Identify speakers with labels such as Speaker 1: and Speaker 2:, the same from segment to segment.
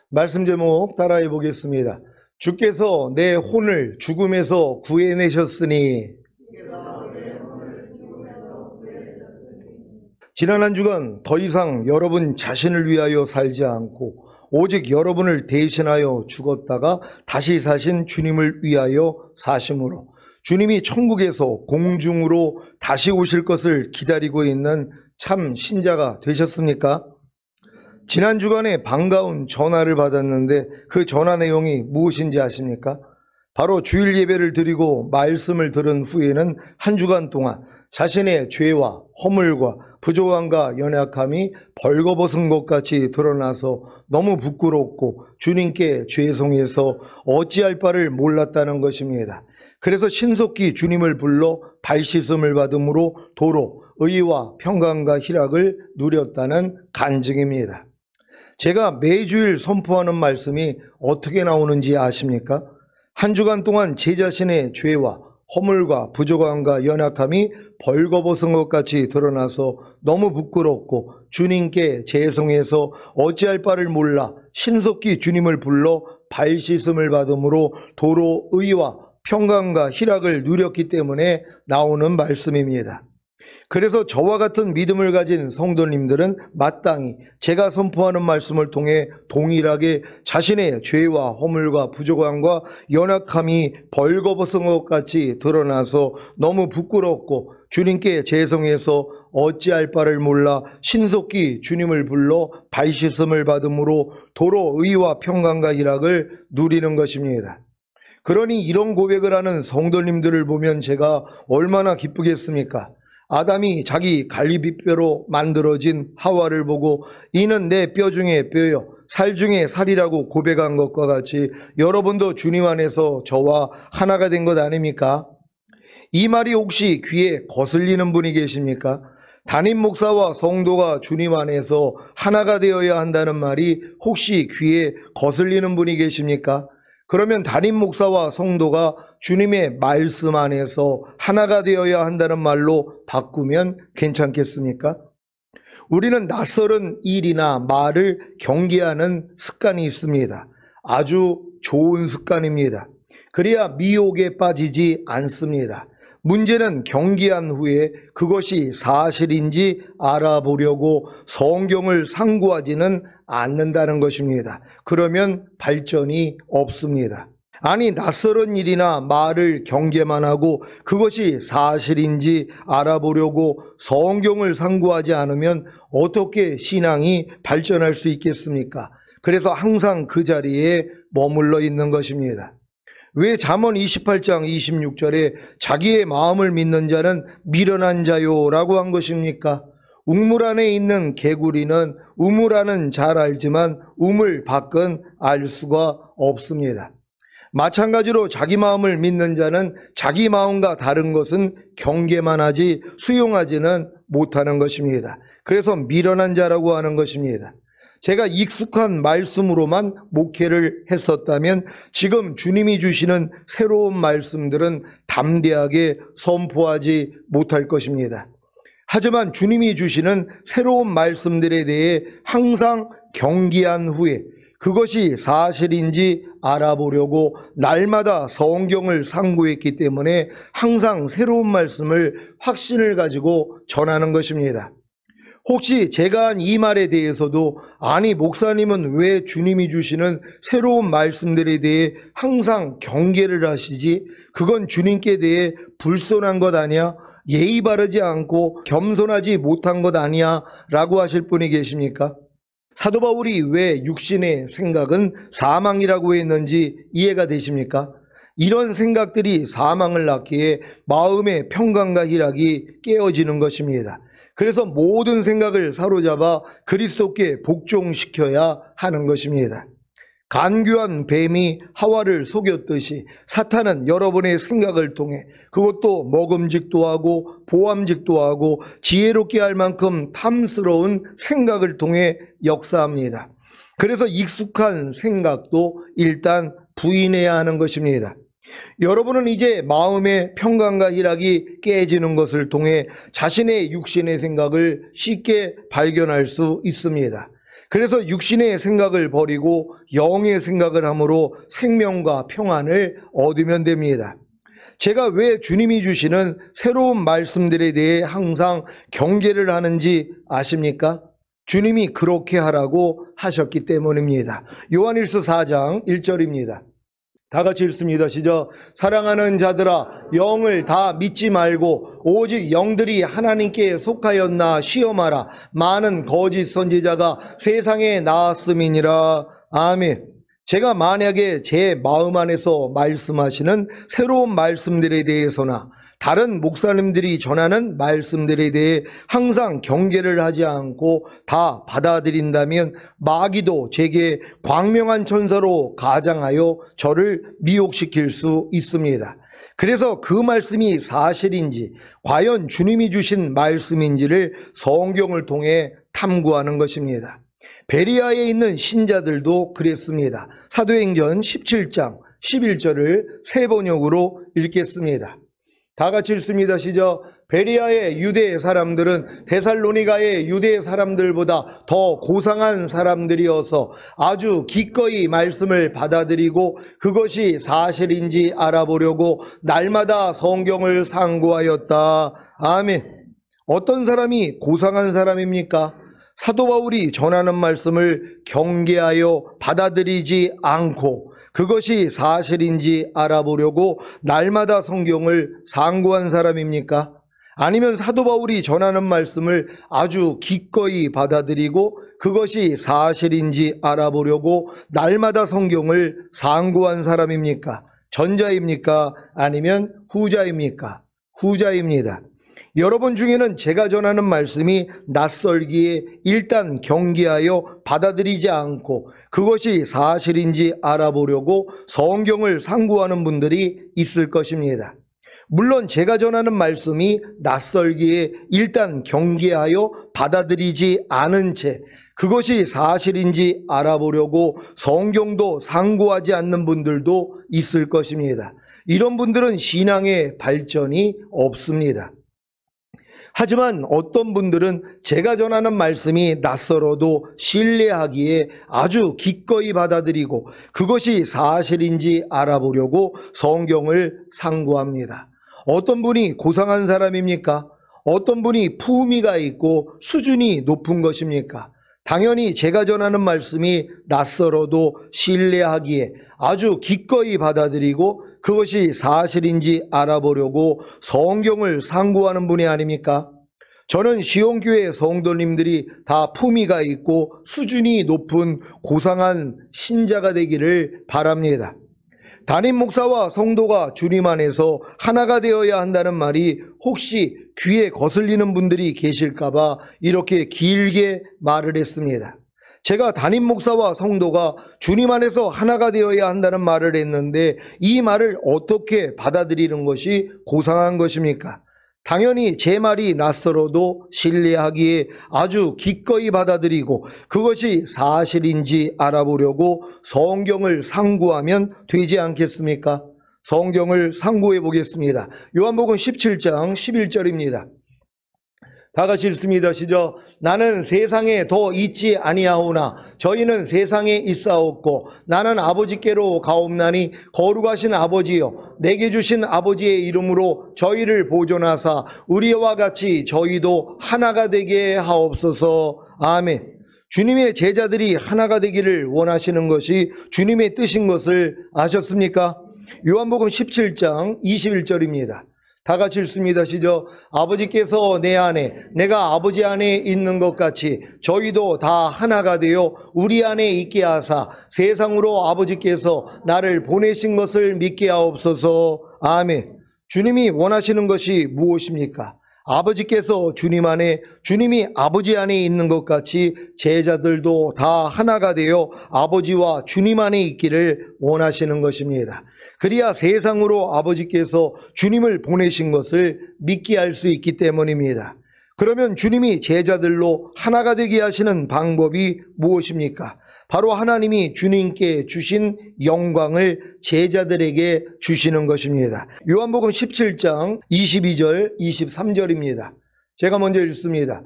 Speaker 1: 말씀 제목 따라해 보겠습니다. 주께서 내 혼을 죽음에서 구해내셨으니. 지난 한 주간 더 이상 여러분 자신을 위하여 살지 않고 오직 여러분을 대신하여 죽었다가 다시 사신 주님을 위하여 사심으로 주님이 천국에서 공중으로 다시 오실 것을 기다리고 있는 참 신자가 되셨습니까? 지난 주간에 반가운 전화를 받았는데 그 전화 내용이 무엇인지 아십니까? 바로 주일 예배를 드리고 말씀을 들은 후에는 한 주간 동안 자신의 죄와 허물과 부족함과 연약함이 벌거벗은 것 같이 드러나서 너무 부끄럽고 주님께 죄송해서 어찌할 바를 몰랐다는 것입니다. 그래서 신속히 주님을 불러 발 씻음을 받음으로 도로 의와 평강과 희락을 누렸다는 간증입니다. 제가 매주일 선포하는 말씀이 어떻게 나오는지 아십니까? 한 주간 동안 제 자신의 죄와 허물과 부족함과 연약함이 벌거벗은 것 같이 드러나서 너무 부끄럽고 주님께 죄송해서 어찌할 바를 몰라 신속히 주님을 불러 발 씻음을 받음으로 도로 의와 평강과 희락을 누렸기 때문에 나오는 말씀입니다. 그래서 저와 같은 믿음을 가진 성도님들은 마땅히 제가 선포하는 말씀을 통해 동일하게 자신의 죄와 허물과 부족함과 연약함이 벌거벗은 것 같이 드러나서 너무 부끄럽고 주님께 죄송해서 어찌할 바를 몰라 신속히 주님을 불러 발 씻음을 받음으로 도로 의와 평강과 희락을 누리는 것입니다. 그러니 이런 고백을 하는 성도님들을 보면 제가 얼마나 기쁘겠습니까? 아담이 자기 갈비뼈로 만들어진 하와를 보고 이는 내 뼈 중에 뼈요 살 중에 살이라고 고백한 것과 같이 여러분도 주님 안에서 저와 하나가 된 것 아닙니까? 이 말이 혹시 귀에 거슬리는 분이 계십니까? 담임 목사와 성도가 주님 안에서 하나가 되어야 한다는 말이 혹시 귀에 거슬리는 분이 계십니까? 그러면 담임 목사와 성도가 주님의 말씀 안에서 하나가 되어야 한다는 말로 바꾸면 괜찮겠습니까? 우리는 낯설은 일이나 말을 경계하는 습관이 있습니다. 아주 좋은 습관입니다. 그래야 미혹에 빠지지 않습니다. 문제는 경계한 후에 그것이 사실인지 알아보려고 성경을 상고하지는 않는다는 것입니다. 그러면 발전이 없습니다. 아니, 낯설은 일이나 말을 경계만 하고 그것이 사실인지 알아보려고 성경을 상고하지 않으면 어떻게 신앙이 발전할 수 있겠습니까? 그래서 항상 그 자리에 머물러 있는 것입니다. 왜 잠언 28장 26절에 자기의 마음을 믿는 자는 미련한 자요라고 한 것입니까? 우물 안에 있는 개구리는 우물 안은 잘 알지만 우물 밖은 알 수가 없습니다. 마찬가지로 자기 마음을 믿는 자는 자기 마음과 다른 것은 경계만 하지 수용하지는 못하는 것입니다. 그래서 미련한 자라고 하는 것입니다. 제가 익숙한 말씀으로만 목회를 했었다면 지금 주님이 주시는 새로운 말씀들은 담대하게 선포하지 못할 것입니다. 하지만 주님이 주시는 새로운 말씀들에 대해 항상 경계한 후에 그것이 사실인지 알아보려고 날마다 성경을 상고했기 때문에 항상 새로운 말씀을 확신을 가지고 전하는 것입니다. 혹시 제가 한 이 말에 대해서도 아니 목사님은 왜 주님이 주시는 새로운 말씀들에 대해 항상 경계를 하시지? 그건 주님께 대해 불손한 것 아니야? 예의 바르지 않고 겸손하지 못한 것 아니야? 라고 하실 분이 계십니까? 사도 바울이 왜 육신의 생각은 사망이라고 했는지 이해가 되십니까? 이런 생각들이 사망을 낳기에 마음의 평강과 희락이 깨어지는 것입니다. 그래서 모든 생각을 사로잡아 그리스도께 복종시켜야 하는 것입니다. 간교한 뱀이 하와를 속였듯이 사탄은 여러분의 생각을 통해 그것도 먹음직도 하고 보암직도 하고 지혜롭게 할 만큼 탐스러운 생각을 통해 역사합니다. 그래서 익숙한 생각도 일단 부인해야 하는 것입니다. 여러분은 이제 마음의 평강과 희락이 깨지는 것을 통해 자신의 육신의 생각을 쉽게 발견할 수 있습니다. 그래서 육신의 생각을 버리고 영의 생각을 함으로 생명과 평안을 얻으면 됩니다. 제가 왜 주님이 주시는 새로운 말씀들에 대해 항상 경계를 하는지 아십니까? 주님이 그렇게 하라고 하셨기 때문입니다. 요한일서 4장 1절입니다. 다 같이 읽습니다. 시작. 사랑하는 자들아, 영을 다 믿지 말고 오직 영들이 하나님께 속하였나 시험하라. 많은 거짓 선지자가 세상에 나왔음이니라. 아멘. 제가 만약에 제 마음 안에서 말씀하시는 새로운 말씀들에 대해서나 다른 목사님들이 전하는 말씀들에 대해 항상 경계를 하지 않고 다 받아들인다면 마귀도 제게 광명한 천사로 가장하여 저를 미혹시킬 수 있습니다. 그래서 그 말씀이 사실인지 과연 주님이 주신 말씀인지를 성경을 통해 탐구하는 것입니다. 베리아에 있는 신자들도 그랬습니다. 사도행전 17장 11절을 세 번역으로 읽겠습니다. 다 같이 읽습니다. 시작. 베리아의 유대 사람들은 데살로니가의 유대 사람들보다 더 고상한 사람들이어서 아주 기꺼이 말씀을 받아들이고 그것이 사실인지 알아보려고 날마다 성경을 상고하였다. 아멘. 어떤 사람이 고상한 사람입니까? 사도 바울이 전하는 말씀을 경계하여 받아들이지 않고 그것이 사실인지 알아보려고 날마다 성경을 상고한 사람입니까? 아니면 사도 바울이 전하는 말씀을 아주 기꺼이 받아들이고 그것이 사실인지 알아보려고 날마다 성경을 상고한 사람입니까? 전자입니까? 아니면 후자입니까? 후자입니다. 여러분 중에는 제가 전하는 말씀이 낯설기에 일단 경계하여 받아들이지 않고 그것이 사실인지 알아보려고 성경을 상고하는 분들이 있을 것입니다. 물론 제가 전하는 말씀이 낯설기에 일단 경계하여 받아들이지 않은 채 그것이 사실인지 알아보려고 성경도 상고하지 않는 분들도 있을 것입니다. 이런 분들은 신앙의 발전이 없습니다. 하지만 어떤 분들은 제가 전하는 말씀이 낯설어도 신뢰하기에 아주 기꺼이 받아들이고 그것이 사실인지 알아보려고 성경을 상고합니다. 어떤 분이 고상한 사람입니까? 어떤 분이 품위가 있고 수준이 높은 것입니까? 당연히 제가 전하는 말씀이 낯설어도 신뢰하기에 아주 기꺼이 받아들이고 그것이 사실인지 알아보려고 성경을 상고하는 분이 아닙니까? 저는 시온교회 성도님들이 다 품위가 있고 수준이 높은 고상한 신자가 되기를 바랍니다. 담임 목사와 성도가 주님 안에서 하나가 되어야 한다는 말이 혹시 귀에 거슬리는 분들이 계실까봐 이렇게 길게 말을 했습니다. 제가 담임 목사와 성도가 주님 안에서 하나가 되어야 한다는 말을 했는데 이 말을 어떻게 받아들이는 것이 고상한 것입니까? 당연히 제 말이 낯설어도 신뢰하기에 아주 기꺼이 받아들이고 그것이 사실인지 알아보려고 성경을 상고하면 되지 않겠습니까? 성경을 상고해 보겠습니다. 요한복음 17장 11절입니다. 다 같이 읽습니다. 시작. 나는 세상에 더 있지 아니하오나 저희는 세상에 있사옵고 나는 아버지께로 가옵나니 거룩하신 아버지여 내게 주신 아버지의 이름으로 저희를 보존하사 우리와 같이 저희도 하나가 되게 하옵소서. 아멘. 주님의 제자들이 하나가 되기를 원하시는 것이 주님의 뜻인 것을 아셨습니까? 요한복음 17장 21절입니다. 다 같이 읽습니다. 시작. 아버지께서 내 안에 내가 아버지 안에 있는 것 같이 저희도 다 하나가 되어 우리 안에 있게 하사 세상으로 아버지께서 나를 보내신 것을 믿게 하옵소서. 아멘. 주님이 원하시는 것이 무엇입니까? 아버지께서 주님 안에, 주님이 아버지 안에 있는 것 같이 제자들도 다 하나가 되어 아버지와 주님 안에 있기를 원하시는 것입니다. 그래야 세상으로 아버지께서 주님을 보내신 것을 믿게 할 수 있기 때문입니다. 그러면 주님이 제자들로 하나가 되게 하시는 방법이 무엇입니까? 바로 하나님이 주님께 주신 영광을 제자들에게 주시는 것입니다. 요한복음 17장 22절 23절입니다. 제가 먼저 읽습니다.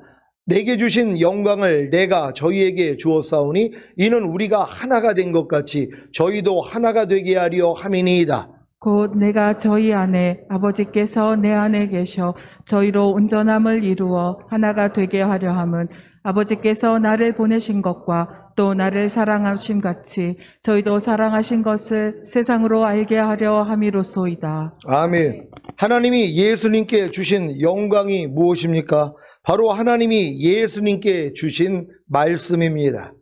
Speaker 1: 내게 주신 영광을 내가 저희에게 주었사오니 이는 우리가 하나가 된 것 같이 저희도 하나가 되게 하려 함이니이다.
Speaker 2: 곧 내가 저희 안에 아버지께서 내 안에 계셔 저희로 온전함을 이루어 하나가 되게 하려 함은 아버지께서 나를 보내신 것과 또 나를 사랑하심 같이 저희도 사랑하신 것을 세상으로 알게 하려 함이로소이다.
Speaker 1: 아멘. 하나님이 예수님께 주신 영광이 무엇입니까? 바로 하나님이 예수님께 주신 말씀입니다.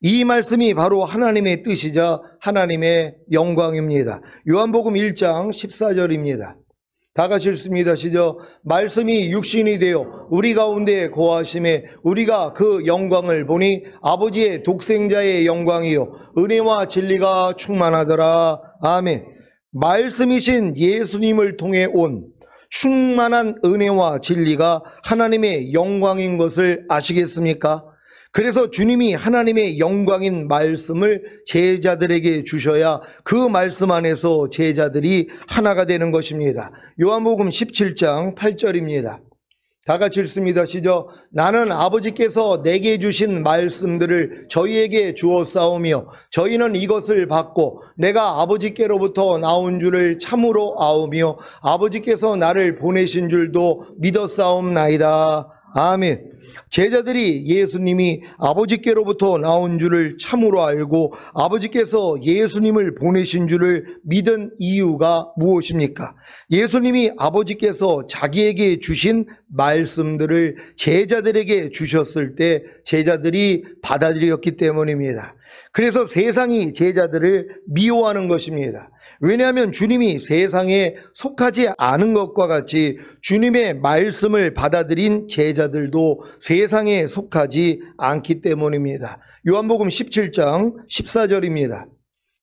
Speaker 1: 이 말씀이 바로 하나님의 뜻이자 하나님의 영광입니다. 요한복음 1장 14절입니다. 다 같이 읽습니다. 시작. 말씀이 육신이 되어 우리 가운데 거하심에 우리가 그 영광을 보니 아버지의 독생자의 영광이요 은혜와 진리가 충만하더라. 아멘. 말씀이신 예수님을 통해 온 충만한 은혜와 진리가 하나님의 영광인 것을 아시겠습니까? 그래서 주님이 하나님의 영광인 말씀을 제자들에게 주셔야 그 말씀 안에서 제자들이 하나가 되는 것입니다. 요한복음 17장 8절입니다. 다 같이 읽습니다. 시작. 나는 아버지께서 내게 주신 말씀들을 저희에게 주었사오며 저희는 이것을 받고 내가 아버지께로부터 나온 줄을 참으로 아오며 아버지께서 나를 보내신 줄도 믿었사옵나이다. 아멘. 제자들이 예수님이 아버지께로부터 나온 줄을 참으로 알고 아버지께서 예수님을 보내신 줄을 믿은 이유가 무엇입니까? 예수님이 아버지께서 자기에게 주신 말씀들을 제자들에게 주셨을 때 제자들이 받아들였기 때문입니다. 그래서 세상이 제자들을 미워하는 것입니다. 왜냐하면 주님이 세상에 속하지 않은 것과 같이 주님의 말씀을 받아들인 제자들도 세상에 속하지 않기 때문입니다. 요한복음 17장 14절입니다.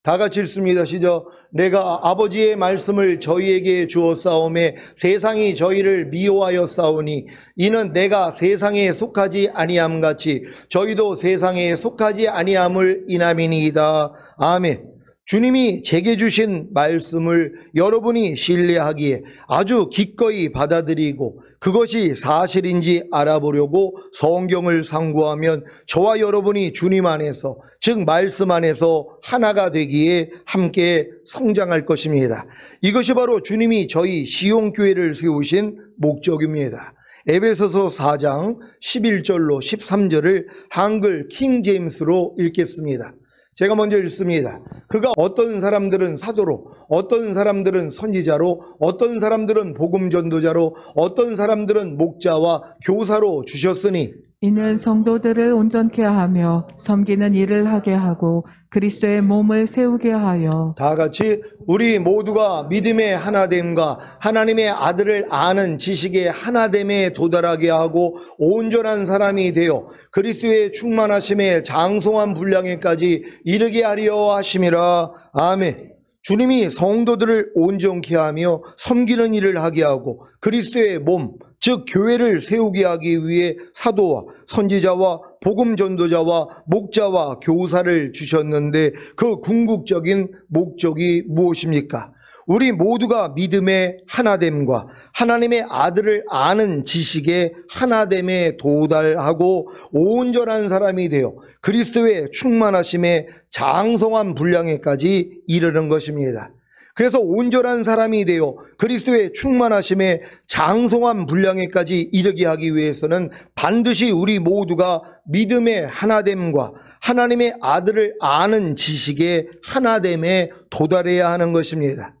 Speaker 1: 다 같이 읽습니다. 시작. 내가 아버지의 말씀을 저희에게 주었사오매 세상이 저희를 미워하였사오니 이는 내가 세상에 속하지 아니함 같이 저희도 세상에 속하지 아니함을 인함이니이다. 아멘. 주님이 제게 주신 말씀을 여러분이 신뢰하기에 아주 기꺼이 받아들이고 그것이 사실인지 알아보려고 성경을 상고하면 저와 여러분이 주님 안에서 즉 말씀 안에서 하나가 되기에 함께 성장할 것입니다. 이것이 바로 주님이 저희 시온교회를 세우신 목적입니다. 에베소서 4장 11절로 13절을 한글 킹제임스로 읽겠습니다. 제가 먼저 읽습니다. 그가 어떤 사람들은 사도로, 어떤 사람들은 선지자로, 어떤 사람들은 복음 전도자로, 어떤 사람들은 목자와 교사로 주셨으니
Speaker 2: 이는 성도들을 온전케 하며 섬기는 일을 하게 하고 그리스도의 몸을 세우게 하여
Speaker 1: 다 같이 우리 모두가 믿음의 하나됨과 하나님의 아들을 아는 지식의 하나됨에 도달하게 하고 온전한 사람이 되어 그리스도의 충만하심에 장성한 분량에까지 이르게 하려 하심이라. 아멘. 주님이 성도들을 온전케 하며 섬기는 일을 하게 하고 그리스도의 몸, 즉 교회를 세우게 하기 위해 사도와 선지자와 복음 전도자와 목자와 교사를 주셨는데 그 궁극적인 목적이 무엇입니까? 우리 모두가 믿음의 하나됨과 하나님의 아들을 아는 지식의 하나됨에 도달하고 온전한 사람이 되어 그리스도의 충만하심에 장성한 분량에까지 이르는 것입니다. 그래서 온전한 사람이 되어 그리스도의 충만하심에 장성한 분량에까지 이르게 하기 위해서는 반드시 우리 모두가 믿음의 하나됨과 하나님의 아들을 아는 지식의 하나됨에 도달해야 하는 것입니다.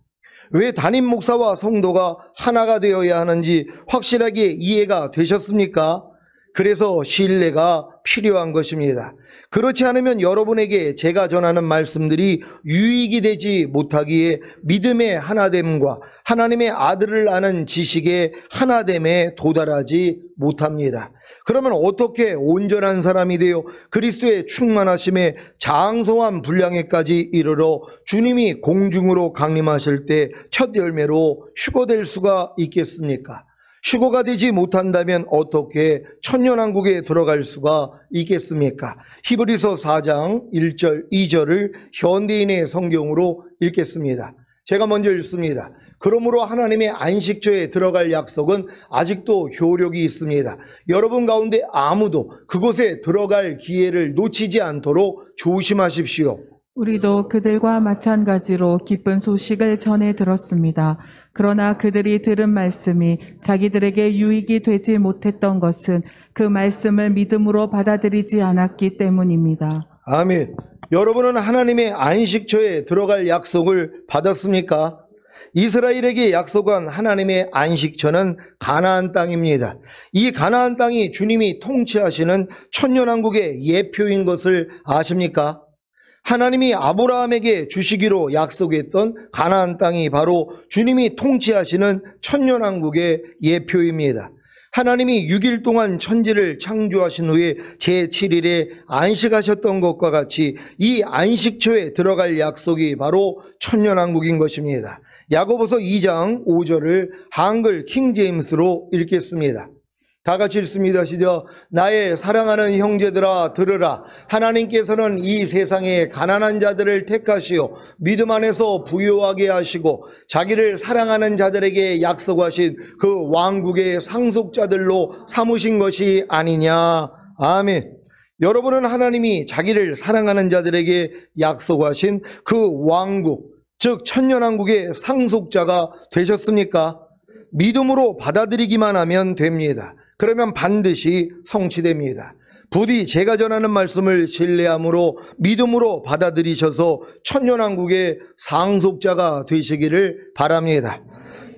Speaker 1: 왜 담임 목사와 성도가 하나가 되어야 하는지 확실하게 이해가 되셨습니까? 그래서 신뢰가 필요한 것입니다. 그렇지 않으면 여러분에게 제가 전하는 말씀들이 유익이 되지 못하기에 믿음의 하나됨과 하나님의 아들을 아는 지식의 하나됨에 도달하지 못합니다. 그러면 어떻게 온전한 사람이 되어 그리스도의 충만하심에 장성한 분량에까지 이르러 주님이 공중으로 강림하실 때 첫 열매로 휴거될 수가 있겠습니까? 휴거가 되지 못한다면 어떻게 천년왕국에 들어갈 수가 있겠습니까? 히브리서 4장 1절 2절을 현대인의 성경으로 읽겠습니다. 제가 먼저 읽습니다. 그러므로 하나님의 안식처에 들어갈 약속은 아직도 효력이 있습니다. 여러분 가운데 아무도 그곳에 들어갈 기회를 놓치지 않도록 조심하십시오.
Speaker 2: 우리도 그들과 마찬가지로 기쁜 소식을 전해 들었습니다. 그러나 그들이 들은 말씀이 자기들에게 유익이 되지 못했던 것은 그 말씀을 믿음으로 받아들이지 않았기 때문입니다.
Speaker 1: 아멘. 여러분은 하나님의 안식처에 들어갈 약속을 받았습니까? 이스라엘에게 약속한 하나님의 안식처는 가나안 땅입니다. 이 가나안 땅이 주님이 통치하시는 천년왕국의 예표인 것을 아십니까? 하나님이 아브라함에게 주시기로 약속했던 가나안 땅이 바로 주님이 통치하시는 천년왕국의 예표입니다. 하나님이 6일 동안 천지를 창조하신 후에 제7일에 안식하셨던 것과 같이 이 안식처에 들어갈 약속이 바로 천년왕국인 것입니다. 야고보서 2장 5절을 한글 킹제임스로 읽겠습니다. 다 같이 읽습니다. 시작. 나의 사랑하는 형제들아 들으라. 하나님께서는 이 세상에 가난한 자들을 택하시어 믿음 안에서 부유하게 하시고 자기를 사랑하는 자들에게 약속하신 그 왕국의 상속자들로 삼으신 것이 아니냐. 아멘. 여러분은 하나님이 자기를 사랑하는 자들에게 약속하신 그 왕국, 즉 천년왕국의 상속자가 되셨습니까? 믿음으로 받아들이기만 하면 됩니다. 그러면 반드시 성취됩니다. 부디 제가 전하는 말씀을 신뢰함으로 믿음으로 받아들이셔서 천년왕국의 상속자가 되시기를 바랍니다.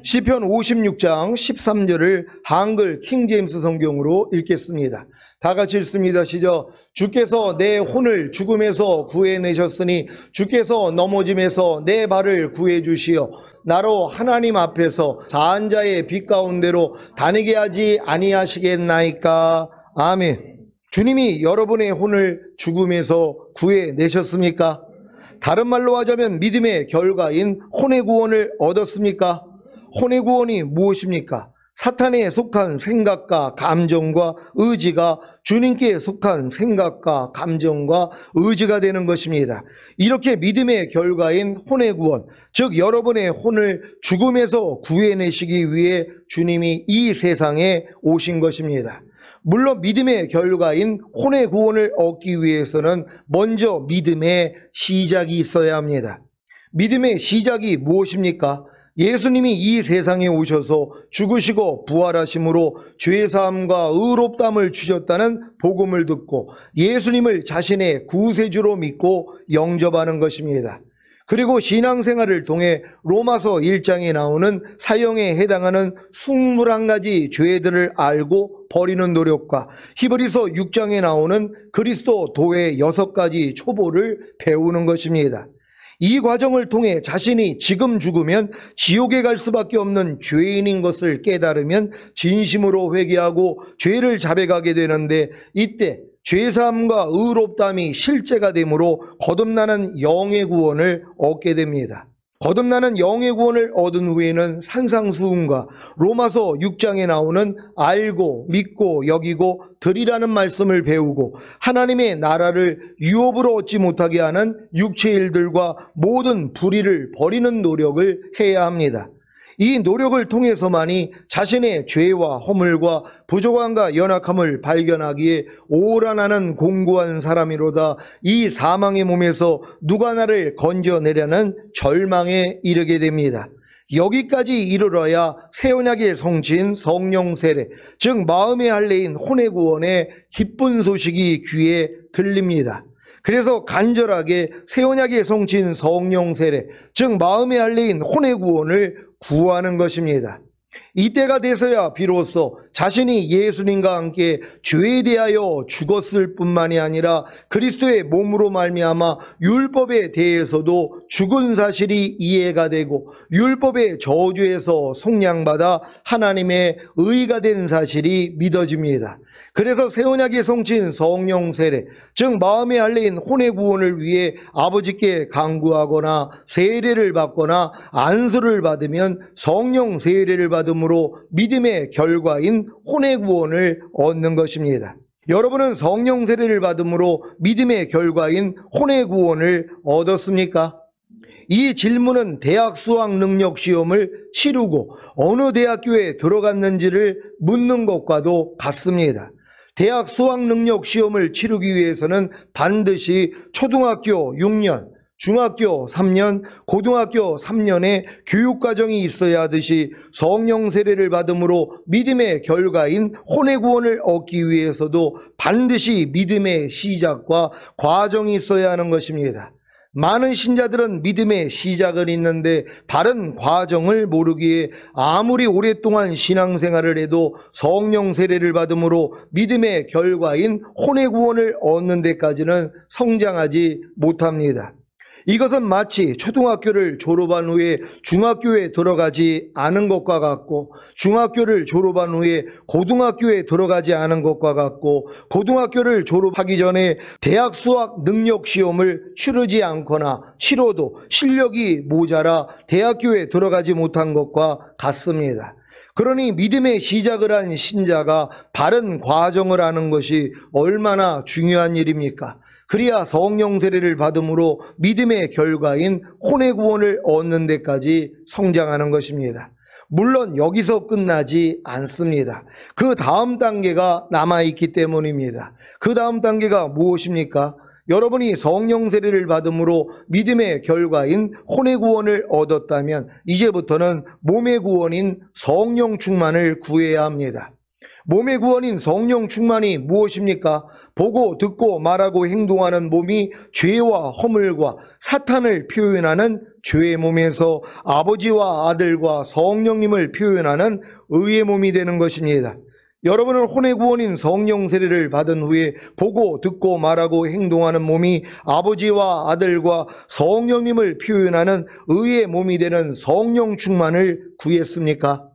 Speaker 1: 시편 56장 13절을 한글 킹제임스 성경으로 읽겠습니다. 다 같이 읽습니다. 시작. 주께서 내 혼을 죽음에서 구해내셨으니 주께서 넘어짐에서 내 발을 구해주시어 나로 하나님 앞에서 사한 자의 빛 가운데로 다니게 하지 아니하시겠나이까. 아멘. 주님이 여러분의 혼을 죽음에서 구해내셨습니까? 다른 말로 하자면 믿음의 결과인 혼의 구원을 얻었습니까? 혼의 구원이 무엇입니까? 사탄에 속한 생각과 감정과 의지가 주님께 속한 생각과 감정과 의지가 되는 것입니다. 이렇게 믿음의 결과인 혼의 구원, 즉 여러분의 혼을 죽음에서 구해내시기 위해 주님이 이 세상에 오신 것입니다. 물론 믿음의 결과인 혼의 구원을 얻기 위해서는 먼저 믿음의 시작이 있어야 합니다. 믿음의 시작이 무엇입니까? 예수님이 이 세상에 오셔서 죽으시고 부활하심으로 죄사함과 의롭다함을 주셨다는 복음을 듣고 예수님을 자신의 구세주로 믿고 영접하는 것입니다. 그리고 신앙생활을 통해 로마서 1장에 나오는 사형에 해당하는 21가지 죄들을 알고 버리는 노력과 히브리서 6장에 나오는 그리스도 도의 6가지 초보를 배우는 것입니다. 이 과정을 통해 자신이 지금 죽으면 지옥에 갈 수밖에 없는 죄인인 것을 깨달으면 진심으로 회개하고 죄를 자백하게 되는데 이때 죄사함과 의롭다함이 실제가 되므로 거듭나는 영의 구원을 얻게 됩니다. 거듭나는 영의 구원을 얻은 후에는 산상수훈과 로마서 6장에 나오는 알고 믿고 여기고 드리라는 말씀을 배우고 하나님의 나라를 유업으로 얻지 못하게 하는 육체의 일들과 모든 불의를 버리는 노력을 해야 합니다. 이 노력을 통해서만이 자신의 죄와 허물과 부족함과 연약함을 발견하기에 오라나는 공고한 사람이로다. 이 사망의 몸에서 누가 나를 건져내려는 절망에 이르게 됩니다. 여기까지 이르러야 새 언약의 성취인 성령 세례, 즉 마음의 할례인 혼의 구원의 기쁜 소식이 귀에 들립니다. 그래서 간절하게 새 언약의 성취인 성령 세례, 즉 마음의 할례인 혼의 구원을 구하는 것입니다. 이때가 돼서야 비로소 자신이 예수님과 함께 죄에 대하여 죽었을 뿐만이 아니라 그리스도의 몸으로 말미암아 율법에 대해서도 죽은 사실이 이해가 되고 율법의 저주에서 속량받아 하나님의 의가 된 사실이 믿어집니다. 그래서 새 언약의 성취인 성령 세례, 즉 마음의 할례인 혼의 구원을 위해 아버지께 간구하거나 세례를 받거나 안수를 받으면 성령 세례를 받음으로 믿음의 결과인 혼의 구원을 얻는 것입니다. 여러분은 성령 세례를 받음으로 믿음의 결과인 혼의 구원을 얻었습니까? 이 질문은 대학 수학 능력 시험을 치르고 어느 대학교에 들어갔는지를 묻는 것과도 같습니다. 대학 수학 능력 시험을 치르기 위해서는 반드시 초등학교 6년, 중학교 3년, 고등학교 3년의 교육과정이 있어야 하듯이 성령 세례를 받음으로 믿음의 결과인 혼의 구원을 얻기 위해서도 반드시 믿음의 시작과 과정이 있어야 하는 것입니다. 많은 신자들은 믿음의 시작은 있는데 바른 과정을 모르기에 아무리 오랫동안 신앙생활을 해도 성령 세례를 받음으로 믿음의 결과인 혼의 구원을 얻는 데까지는 성장하지 못합니다. 이것은 마치 초등학교를 졸업한 후에 중학교에 들어가지 않은 것과 같고, 중학교를 졸업한 후에 고등학교에 들어가지 않은 것과 같고, 고등학교를 졸업하기 전에 대학 수학 능력 시험을 치르지 않거나 치러도 실력이 모자라 대학교에 들어가지 못한 것과 같습니다. 그러니 믿음의 시작을 한 신자가 바른 과정을 하는 것이 얼마나 중요한 일입니까? 그래야 성령 세례를 받음으로 믿음의 결과인 혼의 구원을 얻는 데까지 성장하는 것입니다. 물론 여기서 끝나지 않습니다. 그 다음 단계가 남아있기 때문입니다. 그 다음 단계가 무엇입니까? 여러분이 성령 세례를 받음으로 믿음의 결과인 혼의 구원을 얻었다면 이제부터는 몸의 구원인 성령 충만을 구해야 합니다. 몸의 구원인 성령 충만이 무엇입니까? 보고 듣고 말하고 행동하는 몸이 죄와 허물과 사탄을 표현하는 죄의 몸에서 아버지와 아들과 성령님을 표현하는 의의 몸이 되는 것입니다. 여러분은 혼의 구원인 성령 세례를 받은 후에 보고 듣고 말하고 행동하는 몸이 아버지와 아들과 성령님을 표현하는 의의 몸이 되는 성령 충만을 구했습니까?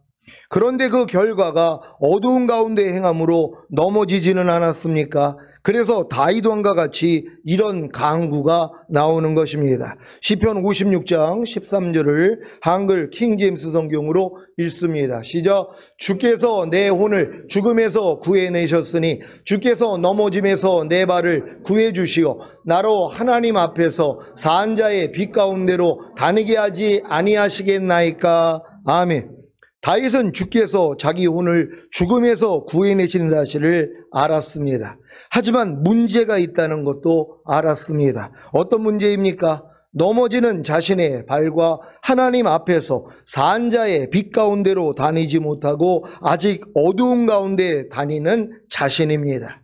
Speaker 1: 그런데 그 결과가 어두운 가운데 행함으로 넘어지지는 않았습니까? 그래서 다윗 왕과 같이 이런 간구가 나오는 것입니다. 시편 56장 13절을 한글 킹제임스 성경으로 읽습니다. 시작. 주께서 내 혼을 죽음에서 구해내셨으니 주께서 넘어짐에서 내 발을 구해주시오. 나로 하나님 앞에서 산 자의 빛 가운데로 다니게 하지 아니하시겠나이까. 아멘. 다윗은 주께서 자기 혼을 죽음에서 구해내시는 사실을 알았습니다. 하지만 문제가 있다는 것도 알았습니다. 어떤 문제입니까? 넘어지는 자신의 발과 하나님 앞에서 산 자의 빛 가운데로 다니지 못하고 아직 어두운 가운데 다니는 자신입니다.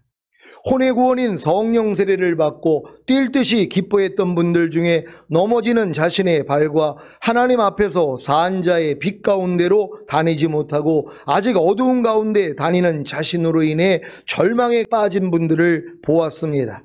Speaker 1: 혼의 구원인 성령 세례를 받고 뛸 듯이 기뻐했던 분들 중에 넘어지는 자신의 발과 하나님 앞에서 산 자의 빛 가운데로 다니지 못하고 아직 어두운 가운데 다니는 자신으로 인해 절망에 빠진 분들을 보았습니다.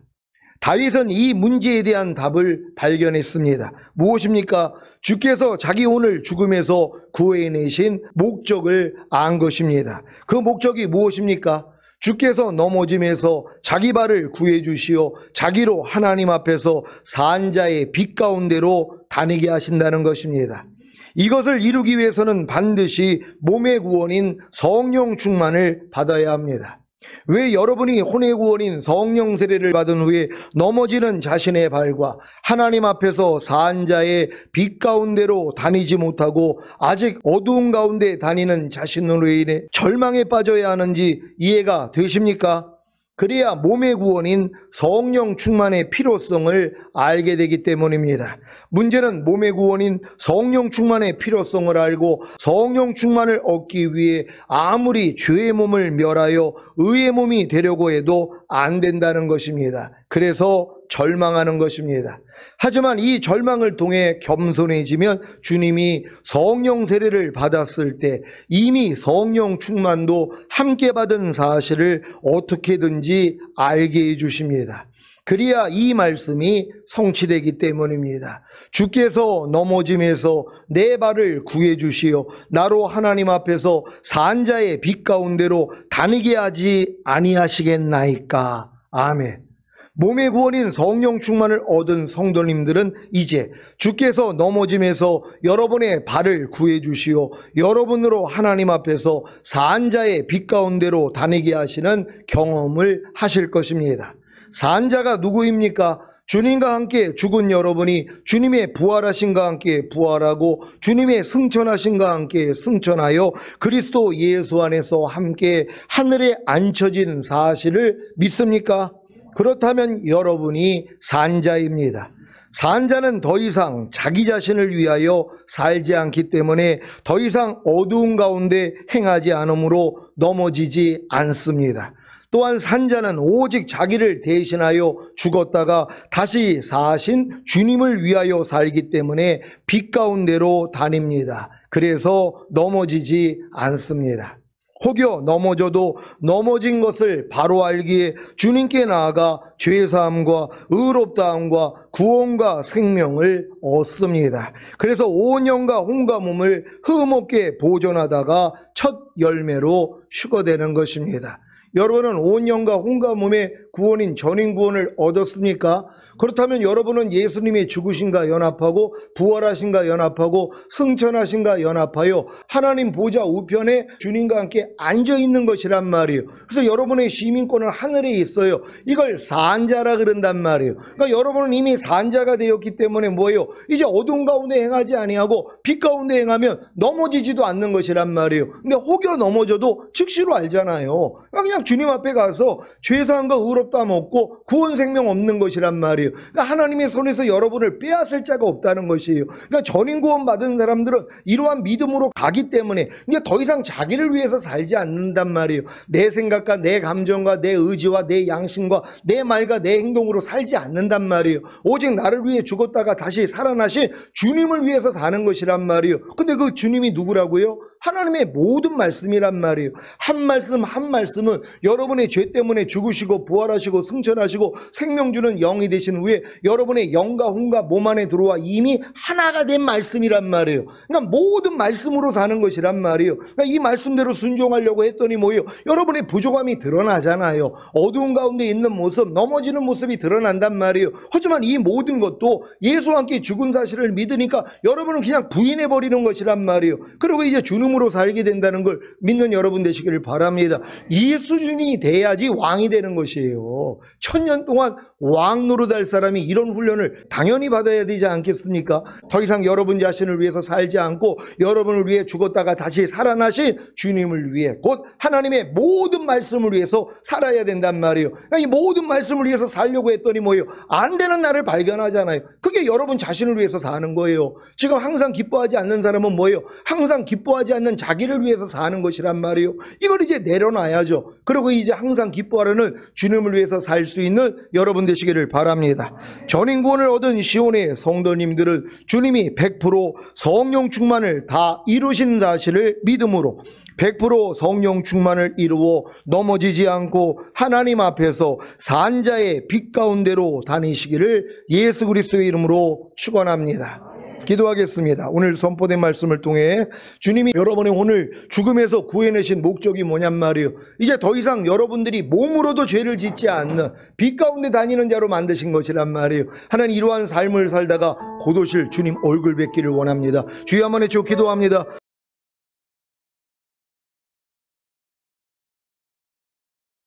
Speaker 1: 다윗은 이 문제에 대한 답을 발견했습니다. 무엇입니까? 주께서 자기 혼을 죽음에서 구해내신 목적을 안 것입니다. 그 목적이 무엇입니까? 주께서 넘어짐에서 자기 발을 구해주시어 자기로 하나님 앞에서 산 자의 빛 가운데로 다니게 하신다는 것입니다. 이것을 이루기 위해서는 반드시 몸의 구원인 성령 충만을 받아야 합니다. 왜 여러분이 혼의 구원인 성령 세례를 받은 후에 넘어지는 자신의 발과 하나님 앞에서 산 자의 빛 가운데로 다니지 못하고 아직 어두운 가운데 다니는 자신으로 인해 절망에 빠져야 하는지 이해가 되십니까? 그래야 몸의 구원인 성령 충만의 필요성을 알게 되기 때문입니다. 문제는 몸의 구원인 성령 충만의 필요성을 알고 성령 충만을 얻기 위해 아무리 죄의 몸을 멸하여 의의 몸이 되려고 해도 안 된다는 것입니다. 그래서 절망하는 것입니다. 하지만 이 절망을 통해 겸손해지면 주님이 성령 세례를 받았을 때 이미 성령 충만도 함께 받은 사실을 어떻게든지 알게 해주십니다. 그래야 이 말씀이 성취되기 때문입니다. 주께서 넘어짐에서 내 발을 구해주시어 나로 하나님 앞에서 산 자의 빛 가운데로 다니게 하지 아니하시겠나이까. 아멘. 몸의 구원인 성령 충만을 얻은 성도님들은 이제 주께서 넘어짐에서 여러분의 발을 구해주시어 여러분으로 하나님 앞에서 산 자의 빛 가운데로 다니게 하시는 경험을 하실 것입니다. 산 자가 누구입니까? 주님과 함께 죽은 여러분이 주님의 부활하심과 함께 부활하고 주님의 승천하심과 함께 승천하여 그리스도 예수 안에서 함께 하늘에 앉혀진 사실을 믿습니까? 그렇다면 여러분이 산자입니다. 산자는 더 이상 자기 자신을 위하여 살지 않기 때문에 더 이상 어두운 가운데 행하지 않으므로 넘어지지 않습니다. 또한 산자는 오직 자기를 대신하여 죽었다가 다시 사신 주님을 위하여 살기 때문에 빛 가운데로 다닙니다. 그래서 넘어지지 않습니다. 혹여 넘어져도 넘어진 것을 바로 알기에 주님께 나아가 죄사함과 의롭다함과 구원과 생명을 얻습니다. 그래서 온 영과 혼과 몸을 흠없게 보존하다가 첫 열매로 휴거되는 것입니다. 여러분은 온 영과 혼과 몸의 구원인 전인구원을 얻었습니까? 그렇다면 여러분은 예수님의 죽으신가 연합하고 부활하신가 연합하고 승천하신가 연합하여 하나님 보좌 우편에 주님과 함께 앉아있는 것이란 말이에요. 그래서 여러분의 시민권은 하늘에 있어요. 이걸 산자라 그런단 말이에요. 그러니까 여러분은 이미 산자가 되었기 때문에 뭐예요? 이제 어두운 가운데 행하지 아니하고 빛 가운데 행하면 넘어지지도 않는 것이란 말이에요. 근데 혹여 넘어져도 즉시로 알잖아요. 그냥 주님 앞에 가서 죄사함과 의롭다함 없고 구원 생명 없는 것이란 말이에요. 그러니까 하나님의 손에서 여러분을 빼앗을 자가 없다는 것이에요. 그러니까 전인 구원 받은 사람들은 이러한 믿음으로 가기 때문에 이제 더 이상 자기를 위해서 살지 않는단 말이에요. 내 생각과 내 감정과 내 의지와 내 양심과 내 말과 내 행동으로 살지 않는단 말이에요. 오직 나를 위해 죽었다가 다시 살아나신 주님을 위해서 사는 것이란 말이에요. 근데 그 주님이 누구라고요? 하나님의 모든 말씀이란 말이에요. 한 말씀 한 말씀은 여러분의 죄 때문에 죽으시고 부활하시고 승천하시고 생명 주는 영이 되신 후에 여러분의 영과 혼과 몸 안에 들어와 이미 하나가 된 말씀이란 말이에요. 그러니까 모든 말씀으로 사는 것이란 말이에요. 그러니까 이 말씀대로 순종하려고 했더니 뭐예요? 여러분의 부족함이 드러나잖아요. 어두운 가운데 있는 모습, 넘어지는 모습이 드러난단 말이에요. 하지만 이 모든 것도 예수와 함께 죽은 사실을 믿으니까 여러분은 그냥 부인해버리는 것이란 말이에요. 그리고 이제 주님으로 살게 된다는 걸 믿는 여러분 되시기를 바랍니다. 이 수준이 돼야지 왕이 되는 것이에요. 1000년 동안 왕 노릇할 사람이 이런 훈련을 당연히 받아야 되지 않겠습니까? 더 이상 여러분 자신을 위해서 살지 않고 여러분을 위해 죽었다가 다시 살아나신 주님을 위해 곧 하나님의 모든 말씀을 위해서 살아야 된단 말이에요. 그러니까 이 모든 말씀을 위해서 살려고 했더니 뭐예요? 안 되는 나를 발견하잖아요. 그게 여러분 자신을 위해서 사는 거예요. 지금 항상 기뻐하지 않는 사람은 뭐예요? 항상 기뻐하지 않는 자기를 위해서 사는 것이란 말이에요. 이걸 이제 내려놔야죠. 그리고 이제 항상 기뻐하려는 주님을 위해서 살 수 있는 여러분 되시기를 바랍니다. 전인구원을 얻은 시온의 성도님들은 주님이 100% 성령 충만을 다 이루신 사실을 믿음으로 100% 성령 충만을 이루어 넘어지지 않고 하나님 앞에서 산자의 빛 가운데로 다니시기를 예수 그리스도의 이름으로 축원합니다. 기도하겠습니다. 오늘 선포된 말씀을 통해 주님이 여러분의 오늘 죽음에서 구해내신 목적이 뭐냔 말이에요. 이제 더 이상 여러분들이 몸으로도 죄를 짓지 않는 빛 가운데 다니는 자로 만드신 것이란 말이에요. 하나님 이러한 삶을 살다가 곧 오실 주님 얼굴 뵙기를 원합니다. 주여 한번 해주 기도합니다.